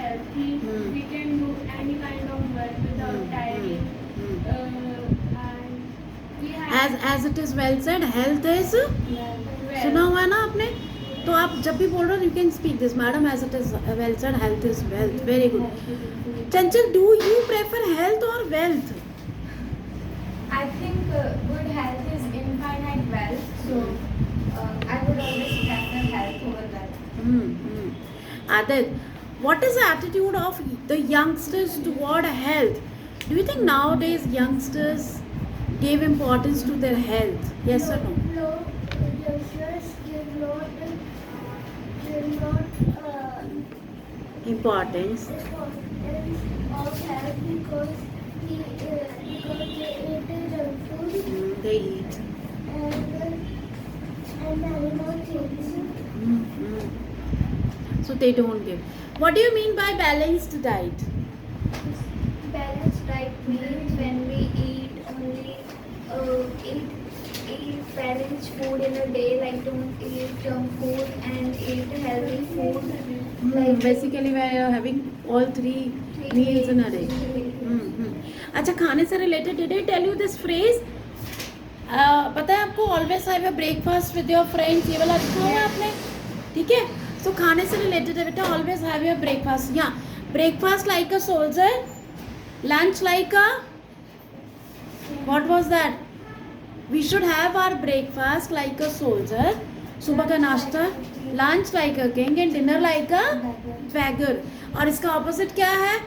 healthy, we can do any kind of work without tiring. And we have as it is well said, health is well, सुना हुआ है ना आपने? तो आप जब भी बोल रहे हो, you can speak this, madam. As it is well said, health is wealth. Very good. Chanchal, do you prefer health or wealth? I think good health is infinite wealth, so I would always prefer health over wealth. Adit, what is the attitude of the youngsters toward health? Do you think nowadays youngsters give importance to their health? Yes or no? No, youngsters give not Importance. importance of health because they eat junk food They eat. and animal things. So they don't give. What do you mean by balanced diet? Balanced diet means when we eat only eat balanced food in a day, like don't eat junk food and eat healthy food. Basically, we are having all three meals in a day. अच्छा, खाने से related did I tell you this phrase? पता है आपको, always have a breakfast with your friends, ये वाला लिखा हुआ है आपने, ठीक है? तो खाने से रिलेटेड है बेटा, ऑलवेज हैव योर ब्रेकफास्ट. या breakfast like a soldier, lunch like a, what was that? We should have our breakfast like a soldier, सुबह का नाश्ता, lunch like a king and dinner like a beggar. और इसका opposite क्या है?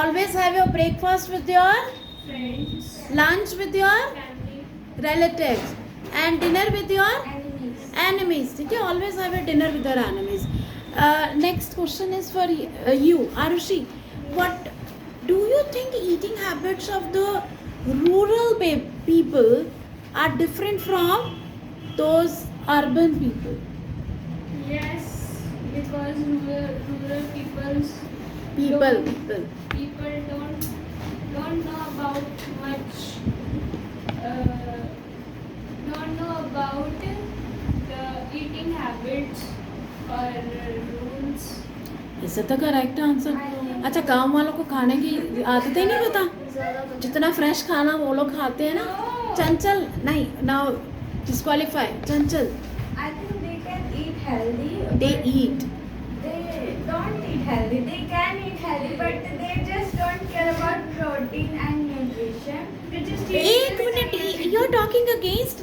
Always have your breakfast with your Friends, lunch with your family, relatives and dinner with your Enemies. enemies. ठीक है, always have a dinner with your enemies. Next question is for you, Arushi. What do you think eating habits of the rural people are different from those urban people? yes, because rural People. people don't know about much, don't know about the eating habits or rules. Is that the correct answer? अच्छा, गांव वालों को खाने की आदतें नहीं पता, जितना फ्रेश खाना वो लोग खाते हैं ना. चंचल नहीं, now disqualify. Chanchal, I think they can eat healthy. they but eat. They don't eat healthy. They can eat healthy, but they just don't care about protein and nutrition. They just एक minute, you are talking against.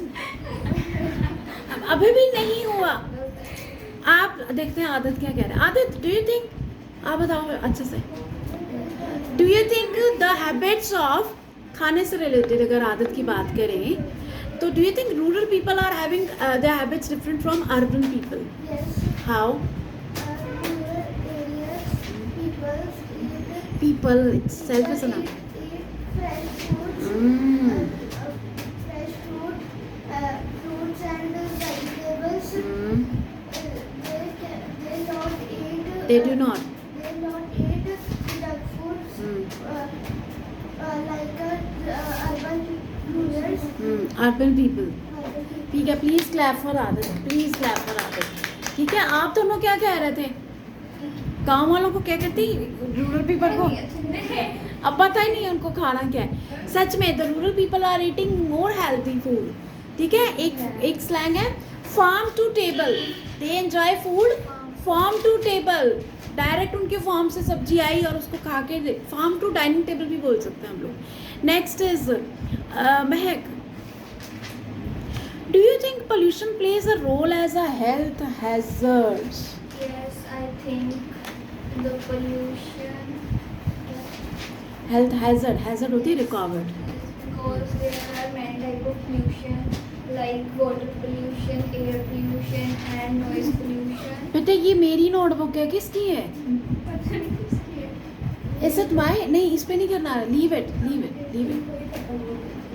अभी भी नहीं हुआ. आप देखते हैं आदत क्या कह रहे हैं. आदत, डू यू थिंक, आप बताओ अच्छे से, do you think the habits of खाने से रिलेटेड अगर आदत की बात करें, तो do you think rural people are having the habits different from urban people? Yes. How? Rural areas, People itself is enough. eat fresh foods, fresh fruit, fruits and vegetables. They don't eat. They do not. They don't eat junk foods like urban rurals. Urban people. ठीक है, please clap for आदत, please clap for आदत. ठीक है, आप दोनों क्या कह रहे थे? गांव वालों को क्या कहती, रूरल पीपल को? अब पता ही नहीं है उनको खाना क्या है. सच में the rural people are eating more healthy food. ठीक है, एक स्लैंग है, farm to table. They enjoy food farm to table. Direct उनके फार्म से सब्जी आई और उसको खा के, फार्म टू डाइनिंग टेबल भी बोल सकते हैं हम लोग. Next is Mahak. Do you think pollution plays a role as a health hazard? Yes, I think the pollution Health hazard होती है रुकावट. because there are many type of pollution like water pollution, air pollution and noise pollution. बेटे ये मेरी notebook है, किसकी है? पता नहीं किसकी है. Is it my? नहीं, इस पे नहीं करना है. Leave it.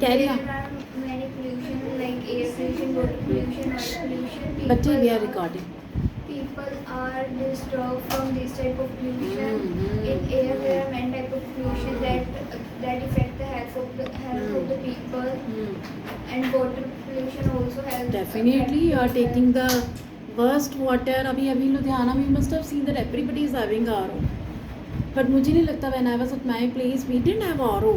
Carry There on. are many pollution like air pollution, water pollution, noise pollution. बच्चे, we are recording. People are disturbed from this type of pollution. In air, there are many type of pollution that affect the health of the people. And water pollution also helps. Definitely, you are taking the worst water. अभी लुधियाना में you must have seen that everybody is having RO. But मुझे नहीं लगता when I was at my place we didn't have RO,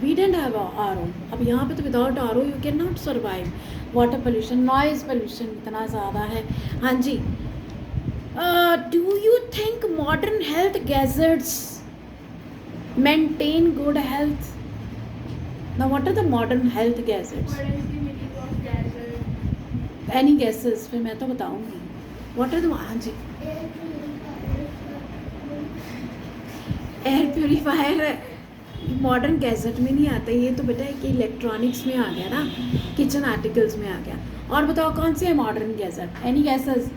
we didn't have RO. अब यहाँ पे तो without RO you can not survive. Water pollution, noise pollution इतना ज़्यादा है। हाँ जी, do you think modern health gadgets maintain good health? Now what are the modern health gadgets? What is the meaning of gadget? Any guesses? फिर मैं तो बताऊंगी। What are the, हाँ जी, एयर प्योरीफायर मॉडर्न गैजेट में नहीं आता, ये तो बेटा कि इलेक्ट्रॉनिक्स में आ गया ना, किचन आर्टिकल्स में आ गया। और बताओ कौन से है मॉडर्न गैजेट? Any gases?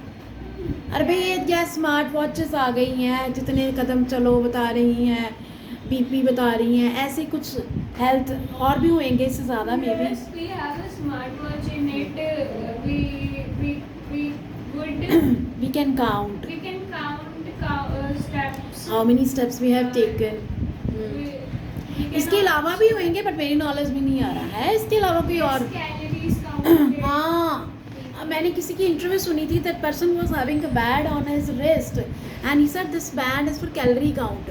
अरे भाई ये क्या स्मार्ट वॉचेस आ गई हैं, जितने कदम चलो बता रही हैं, बीपी बता रही हैं, ऐसे कुछ हेल्थ और भी होंगे इससे ज़्यादा maybe. Yes, we have a smartwatch in it. We would we can count we can steps. How many steps we have taken. We can इसके अलावा भी होंगे बट मेरी नॉलेज में नहीं आ रहा है। इसके अलावा कोई और? calories counted. हाँ, अब मैंने किसी की इंटरव्यू सुनी थी, that person was having a band on his wrist and he said this band is for calorie count.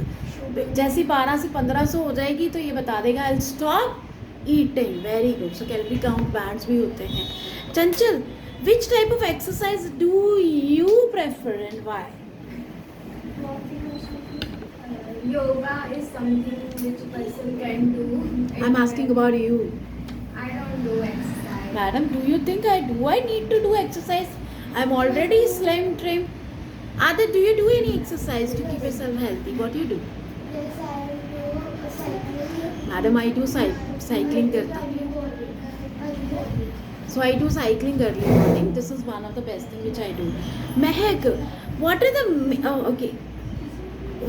जैसे 12 से 1500 हो जाएगी तो ये बता देगा I will stop eating. Very good. So calorie count bands भी होते हैं। चंचल, which type of exercise do you prefer and why? Yoga is something which a person can do. I am asking about you I don't do exercise. Madam. Do you think I need to do exercise? I'm already slim trim. Adat, do you do any exercise to keep yourself healthy? What do you do? Yes, I do cycling. Madam, I do cycling करता हूँ। So I do cycling early morning. This is one of the best thing which I do. Mehak, what are the okay?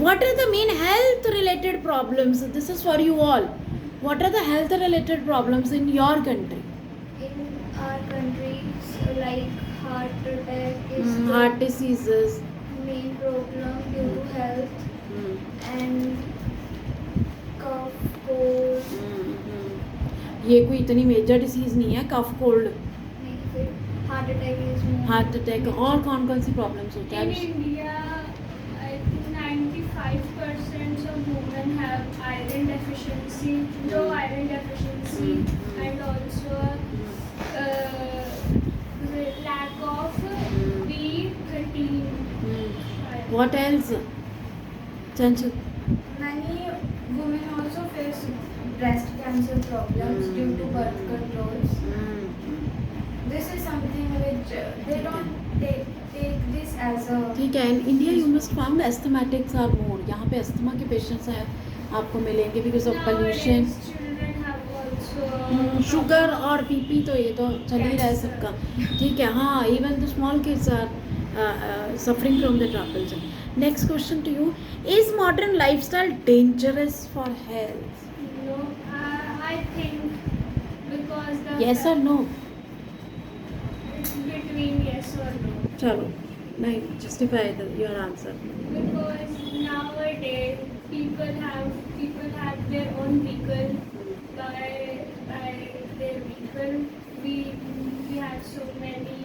What are the main health related problems? This is for you all. What are the health related problems in your country? In our countries, like heart attack is Heart diseases. the main problem due to health, and cough, cold. ये कोई इतनी major disease नहीं है cough cold. नहीं, फिर heart attack is more. Heart attack और कौन कौन सी प्रॉब्लम्स होती In है? India, I think 95% of women have iron deficiency, low iron deficiency, and also the lack of B13. What else? Chanchal. Many women also face breast cancer problems due to birth controls. This is something which they don't take this as a. ठीक है। In India you must found asthmatics are more. यहाँ पे asthma के patients हैं आपको मिलेंगे because of pollution. Nowadays, children have also sugar और BP तो ये तो चल ही रहा है सबका। ठीक है, हाँ, even the small kids are suffering from the troubles. Next question to you, is modern lifestyle dangerous for health? No, I think because the yes और नो? it's between yes or no. चलो, नहीं, justify your answer. Because nowadays people have their own vehicle. By their vehicle, we have so many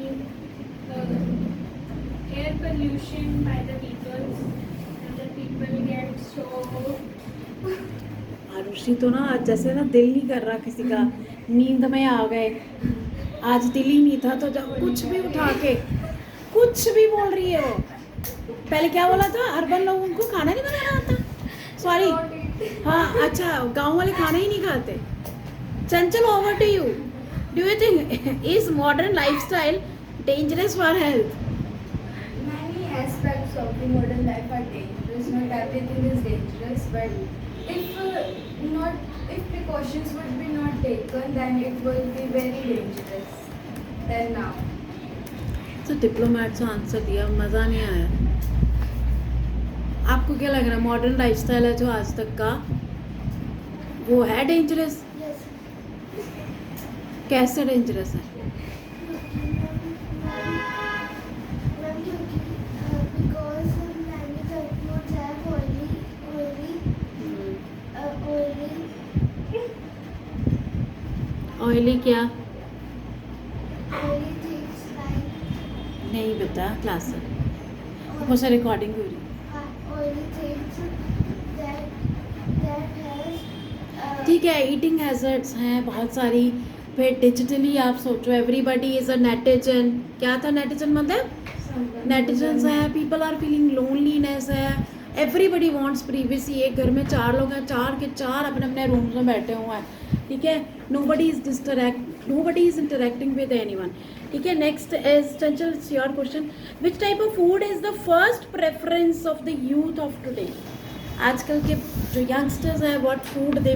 air pollution by the vehicles, and the people get so. Arushi तो ना आज जैसे ना दिल नहीं कर रहा किसी का, नींद में आ गए। आज दिल ही नहीं था तो जब कुछ भी उठा के कुछ भी बोल रही है वो। पहले क्या बोला था? अर्बन लोगों को खाना नहीं बनाना आता। सॉरी, हाँ, अच्छा, गांव वाले खाना ही नहीं खाते। Chanchal, over to you. Do you think is modern lifestyle dangerous for health? Many aspects of the modern life are dangerous. Not everything is dangerous, but if precautions would be not taken, then it will be very dangerous than now. तो diplomat से answer दिया, मज़ा नहीं आया। आपको क्या लग रहा है मॉडर्न लाइफस्टाइल है जो आज तक का वो है डेंजरस? Yes. कैसे डेंजरस है? Ma'am, because many foods have oily क्या? oily things like नहीं बता क्लास से बहुत सारी रिकॉर्डिंग हो रही है। only things that has ठीक है, ईटिंग हैजर्ड्स हैं बहुत सारी. फिर डिजिटली आप सोचो, एवरीबडी इज अ नेटिजन. क्या था नेटिजन मतलब? नेटिजन्स हैं. पीपल आर फीलिंग लोनलीनेस है. Everybody wants privacy. एक घर में 4 लोग हैं, 4 के 4 अपने अपने रूम्स में बैठे हुए हैं. ठीक है, nobody is interacting with anyone. ठीक है, next is Chanchal, it's your question. Which type of food is the first preference of the youth of today? आजकल के जो यंगस्टर्स हैं, व्हाट फूड दे